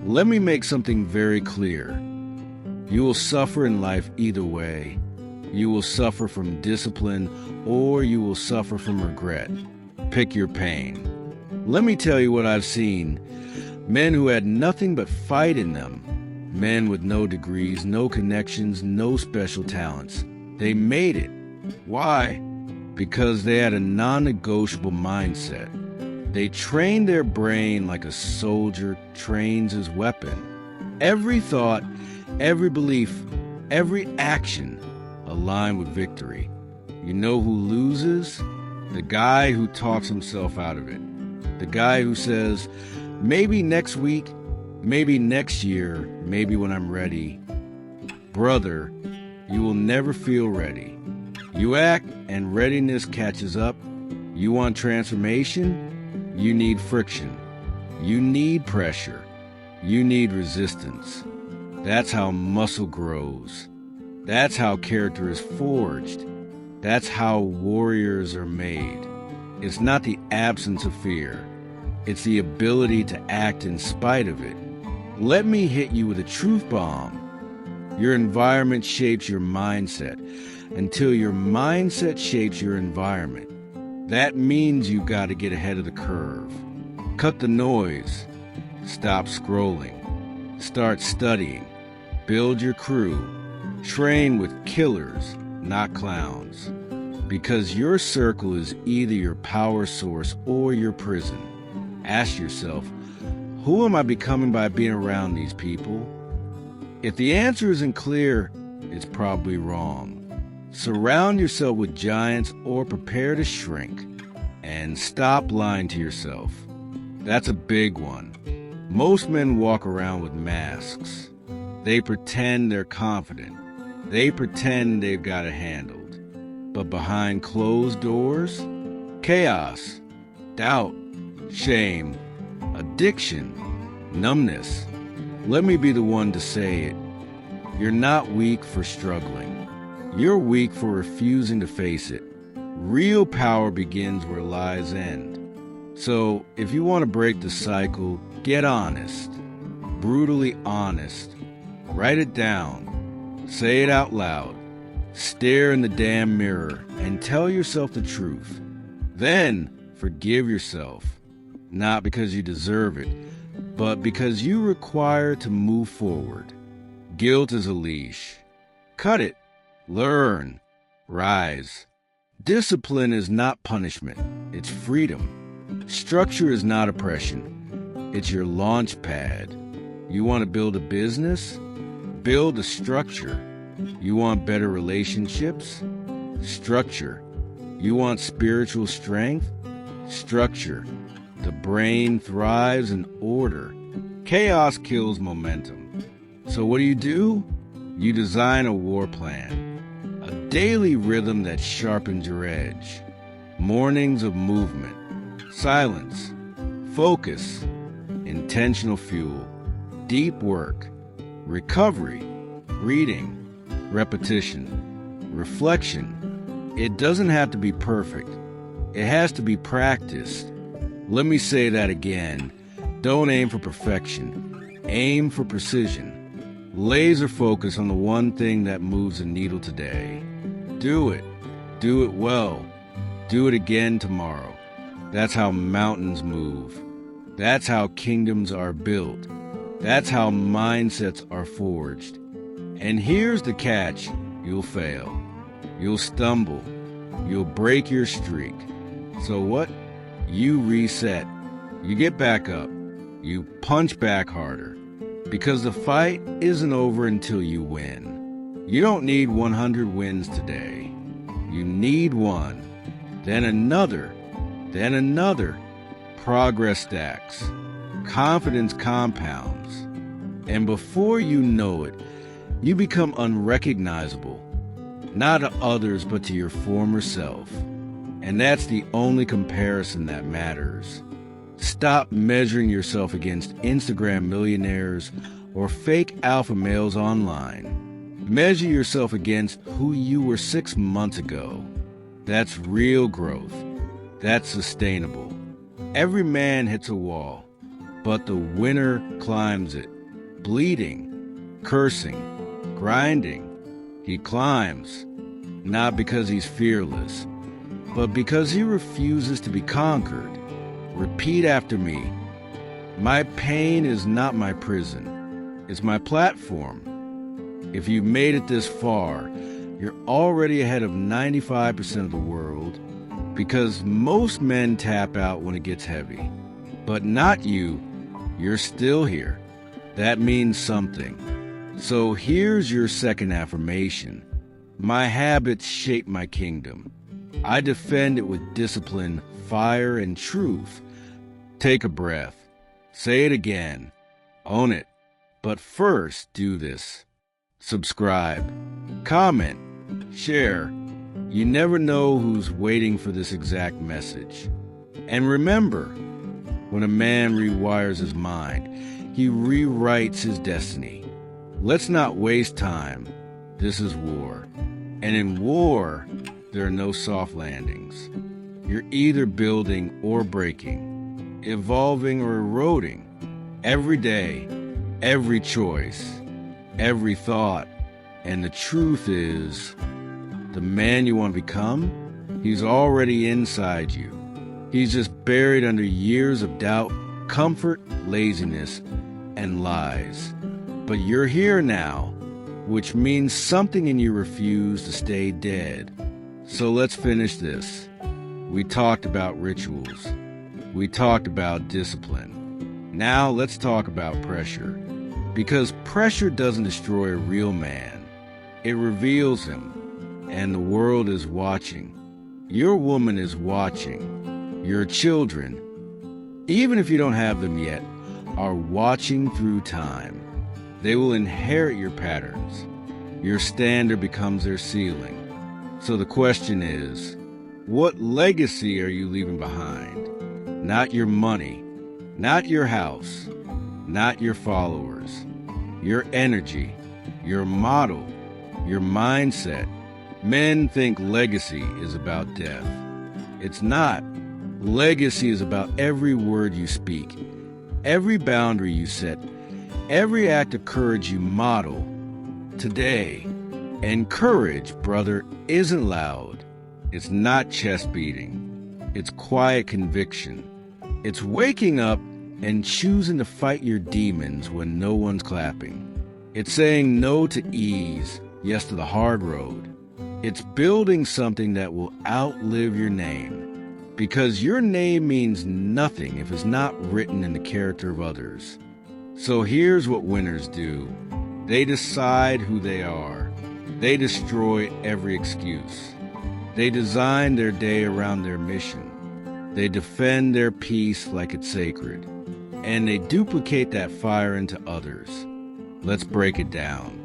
Let me make something very clear. You will suffer in life either way. You will suffer from discipline or you will suffer from regret. Pick your pain. Let me tell you what I've seen. Men who had nothing but fight in them. Men with no degrees, no connections, no special talents. They made it. Why? Because they had a non-negotiable mindset. They trained their brain like a soldier trains his weapon. Every thought, every belief, every action aligned with victory. You know who loses? The guy who talks himself out of it. The guy who says, maybe next week, maybe next year, maybe when I'm ready. Brother, you will never feel ready. You act and readiness catches up. You want transformation? You need friction. You need pressure. You need resistance. That's how muscle grows. That's how character is forged. That's how warriors are made. It's not the absence of fear. It's the ability to act in spite of it. Let me hit you with a truth bomb. Your environment shapes your mindset until your mindset shapes your environment. That means you got to get ahead of the curve. Cut the noise. Stop scrolling. Start studying. Build your crew. Train with killers, not clowns. Because your circle is either your power source or your prison. Ask yourself, who am I becoming by being around these people? If the answer isn't clear, it's probably wrong. Surround yourself with giants or prepare to shrink. And stop lying to yourself. That's a big one. Most men walk around with masks. They pretend they're confident. They pretend they've got it handled. But behind closed doors, chaos, doubt, shame, addiction, numbness. Let me be the one to say it. You're not weak for struggling. You're weak for refusing to face it. Real power begins where lies end. So, if you want to break the cycle, get honest. Brutally honest. Write it down. Say it out loud. Stare in the damn mirror and tell yourself the truth. Then, forgive yourself. Not because you deserve it, but because you require to move forward. Guilt is a leash. Cut it. Learn. Rise. Discipline is not punishment. It's freedom. Structure is not oppression. It's your launch pad. You want to build a business? Build a structure. You want better relationships? Structure. You want spiritual strength? Structure. The brain thrives in order. Chaos kills momentum. So what do? You design a war plan. A daily rhythm that sharpens your edge. Mornings of movement. Silence. Focus. Intentional fuel. Deep work. Recovery. Reading. Repetition. Reflection. It doesn't have to be perfect. It has to be practiced. Let me say that again. Don't aim for perfection. Aim for precision. Laser focus on the one thing that moves the needle today. Do it. Do it well. Do it again tomorrow. That's how mountains move. That's how kingdoms are built. That's how mindsets are forged. And here's the catch. You'll fail. You'll stumble. You'll break your streak. So what? You reset. You get back up. You punch back harder. Because the fight isn't over until you win. You don't need 100 wins today. You need one. Then another. Then another. Progress stacks. Confidence compounds. And before you know it, you become unrecognizable. Not to others, but to your former self. And that's the only comparison that matters. Stop measuring yourself against Instagram millionaires or fake alpha males online. Measure yourself against who you were 6 months ago. That's real growth. That's sustainable. Every man hits a wall. but the winner climbs it, bleeding, cursing, grinding. He climbs, not because he's fearless, but because he refuses to be conquered. Repeat after me. My pain is not my prison. It's my platform. If you made it this far, you're already ahead of 95% of the world, because most men tap out when it gets heavy. But not you. You're still here. That means something. So here's your second affirmation. My habits shape my kingdom. I defend it with discipline, fire, and truth. Take a breath. Say it again. Own it. But first, do this. Subscribe. Comment. Share. You never know who's waiting for this exact message. And remember, when a man rewires his mind, he rewrites his destiny. Let's not waste time. This is war. And in war, there are no soft landings. You're either building or breaking, evolving or eroding. Every day, every choice, every thought. And the truth is, the man you want to become, he's already inside you. He's just buried under years of doubt, comfort, laziness, and lies. But you're here now, which means something in you refused to stay dead. So let's finish this. We talked about rituals. We talked about discipline. Now let's talk about pressure. Because pressure doesn't destroy a real man. It reveals him. And the world is watching. Your woman is watching. Your children, even if you don't have them yet, are watching through time. They will inherit your patterns. Your standard becomes their ceiling. So the question is, what legacy are you leaving behind? Not your money, not your house, not your followers. Your energy, your model, your mindset. Men think legacy is about death. It's not. Legacy is about every word you speak, every boundary you set, every act of courage you model today. And courage, brother, isn't loud. It's not chest beating. It's quiet conviction. It's waking up and choosing to fight your demons when no one's clapping. It's saying no to ease, yes to the hard road. It's building something that will outlive your name. Because your name means nothing if it's not written in the character of others. So here's what winners do. They decide who they are. They destroy every excuse. They design their day around their mission. They defend their peace like it's sacred. And they duplicate that fire into others. Let's break it down.